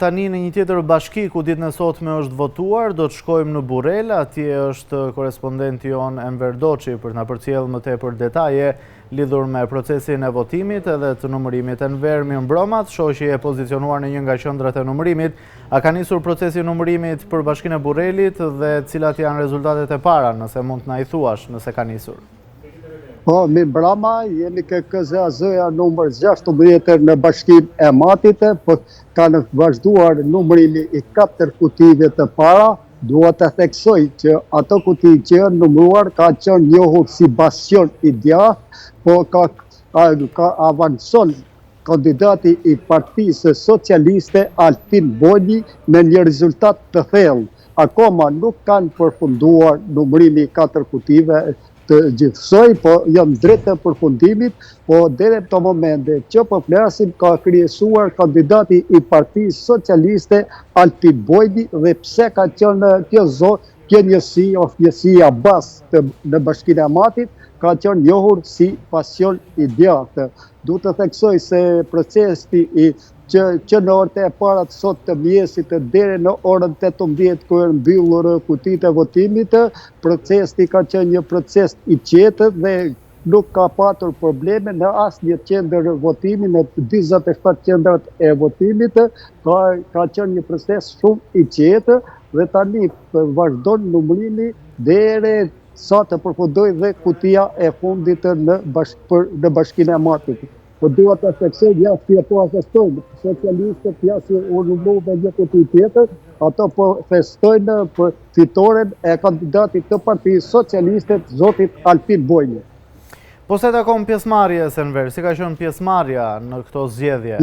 Tani në një tjetër bashki ku ditën e sotme është votuar, do të shkojmë në Burrel, atje është korespondenti jon Enver Doçi për të na përcjellë më tepër detaje lidhur me procesin e votimit edhe të numërimit. Enver, mirëmbrëma, shoqi e pozicionuar në një nga qendrat e numërimit. A ka nisur procesi i numërimit për bashkinë e Burrelit dhe cilat janë rezultatet e para, nëse mund të na i thuash, nëse ka nisur? Po, mirëmbrëma, jemi ke KZAZ-ja numër 16 në bashkinë e Matit, po kanë vazhduar numërimi i 4 kutive të para. Dua të theksoj që ato kuti që janë numëruar ka qenë njohur si bastion i djathtë, po ka avanson kandidati i Partisë Socialiste Altin Bojni me një rezultat të thellë. Akoma nuk kanë përfunduar numërimi i 4 kutive të gjithsoj, po jam drejt të përfundimit, po deri në këto momente që po flasim ka kryesuar kandidati i Partisë Socialiste Altin Bojni dhe pse ka qenë kjo njësia bas në bashkinë e Matit, ka qenë njohur si pasion i djathtë. Duhet të theksoj se procesi që në orët e para të sot të mëngjesit deri në orën 18 ku janë mbyllur kutitë e votimit, procesi ka qenë një proces i qetë dhe nuk ka patur probleme në asnjë qendër votimi, në 47 qendrat e votimit, ka qenë një proces shumë i qetë dhe tani vazhdon numërimi deri sa të përfundoj dhe kutia e fundit në bashkinë e Matit. Po dua të theksoj jashtë po festojnë, socialistët jashtë u numëruan një kuti tjetër, ato po festojnë për fitoren e kandidatit të Partisë Socialiste, zotit Altin Bojni. Po se takon pjesëmarrjes, Enver, si ka qenë pjesëmarrja në këto zgjedhje?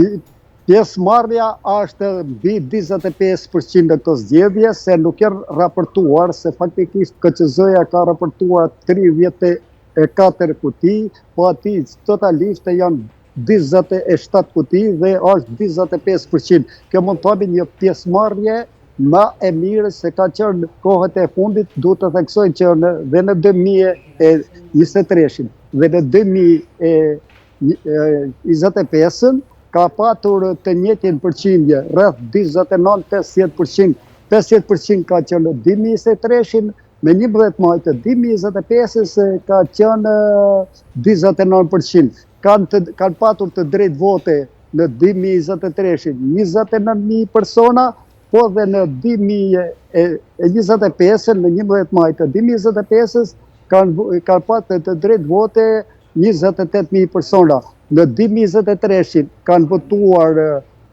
Pjesëmarrja është mbi 25% në këto zgjedhje, se nuk janë raportuar, se faktikisht KQZ-ja ka raportuar 34 kuti, po aty totalisht janë 27 kuti dhe është 25%. Kjo mund të bëjë një pjesëmarrje më e mirë se ka qenë në kohët e fundit. Duhet të theksoj që dhe në 2023 dhe në 2025 ka patur të njëjtin përqindje, rreth 29-50%. 50% ka qenë në 2023, me 11 maj të 2025 ka qenë 29%. Kanë patur të drejtë vote në 2023 29.000 persona, po dhe në 2025, në 11 maj të 2025, kanë patur të drejtë vote 28.000 persona. Në 2023 kanë votuar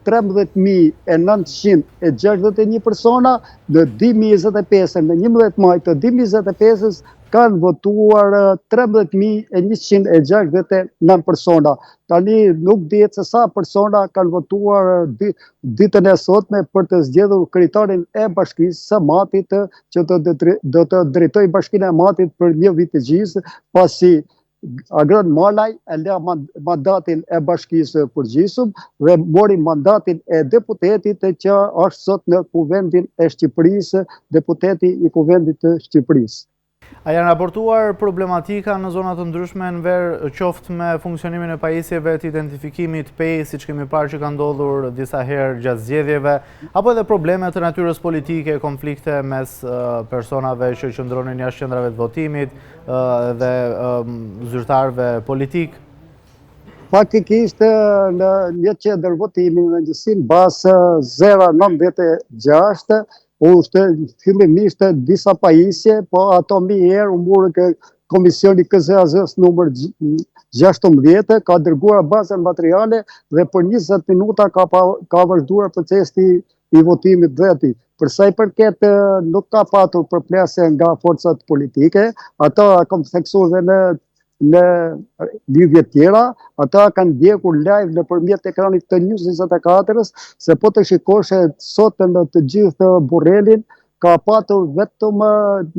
13.961 persona, në 2025, në 11 maj të 2025, kanë votuar 13.169 persona. Tani nuk dihet se sa persona kanë votuar ditën e sotme për të zgjedhur kryetarin e bashkisë së Matit, që do të drejtojë bashkinë e Matit për një vit të gjithë, pasi Agron Malaj e la mandatin e bashkisë përgjithshëm dhe mori mandatin e deputetit që është sot në Kuvendin e Shqipërisë, deputeti i Kuvendit të Shqipërisë. A janë raportuar problematika në zonat të ndryshme, Enver, qoftë me funksionimin e pajisjeve të identifikimit PEI, siç kemi parë që ka ndodhur disa herë gjatë zgjedhjeve, apo edhe probleme të natyrës politike, konflikte mes personave që qëndronin jashtë qendrave të votimit dhe zyrtarëve politik? Faktikisht në një qendër votimi në njësinë basë 096, është fillimisht disa pajisje, po ato mbi herë u morën ke Komisioni KZAZ-s numër 16, ka dërguar bazën materiale dhe për 20 minuta ka vazhduar procesi i votimit veti. Për sa i përket nuk ka patur përplasje nga forcat politike, ata kam theksuar dhe në lidhje tjera, ata kanë ndjekur live nëpërmjet ekranit të News 24-s, se po të shikoshe sot në të gjithë Burrelin, ka patur vetëm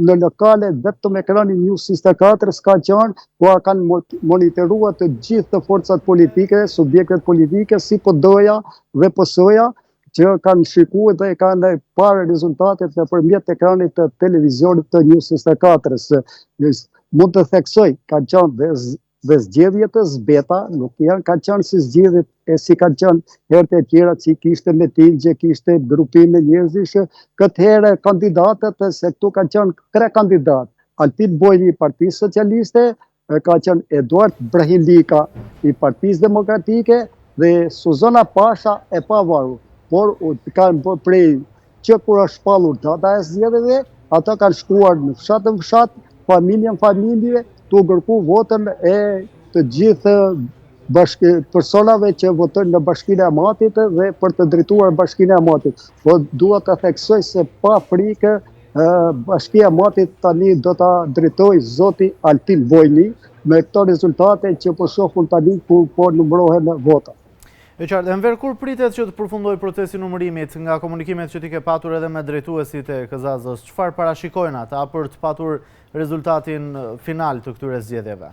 në lokale, vetëm ekranin News 24-s ka qenë, ku kanë monitoruar të gjithë forcat politike, subjektet politike, si PD-ja dhe PS-ja, që kanë shikuar dhe kanë parë rezultatet nëpërmjet ekranit të televizionit të News 24-s. Mund të theksoj, kanë qenë dhe dhe zgjedhjet të zbeta nuk kanë qenë si zgjedhjet e si kanë qenë herët e tjera, që kishte mitingje, kishte grupime njerëzish. Këtë herë kandidatët, se këtu kanë qenë 3 kandidatë, Altin Bojli i Partisë Socialiste, ka qenë Eduard Brahilika i Partisë Demokratike dhe Suzana Pasha e pavarur. Por kanë bërë prej që kur është shpallur data e zgjedhjeve, ata kanë shkuar në fshat, familje në familje, të kërku votën e të gjithë personave që votojnë në Bashkinë e Amatit dhe për të drejtuar Bashkinë e Amatit. Po dua të theksoj se pa frikë Bashkia e Amatit tani do ta drejtojë zoti Altin Bojli me këto rezultate që po shohun tani ku po numërohen votat. E qartë, Enver, kur pritet që të përfundoj procesi numërimit nga komunikimet që ti ke patur edhe me drejtuesit e KZAZ-s, çfarë parashikojnë ata për të patur rezultatin final të këtyre zgjedhjeve?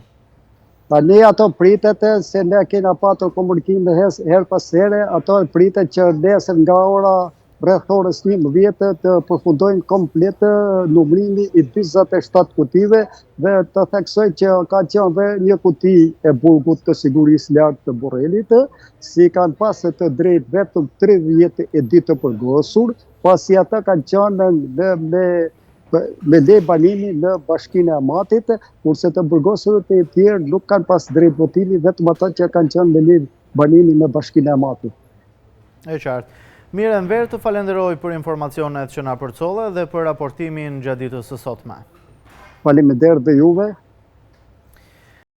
Tani ato pritet se ne kena patur komunikim her pas here, ato pritet që nesër nga ora rreth orës 11 të përfundojnë komplet numërimi i 47 kutive dhe të theksoj që ka qenë dhe një kuti e burgut të sigurisë lartë të Borrelit, si kanë pasë të drejt vetëm 30 e ditë të përgosur, pasi ata kanë qenë me le banimi në Bashkinë e Amatit, kurse të burgosurët e tjerë nuk kanë pas drejt votimi, vetëm ata që kanë qenë me le banimi në Bashkinë e Amatit. E qartë. Mirë, Enver, të falenderoj për informacionet që na përcolle dhe për raportimin gjatë ditës së sotme. Faleminderit dhe juve.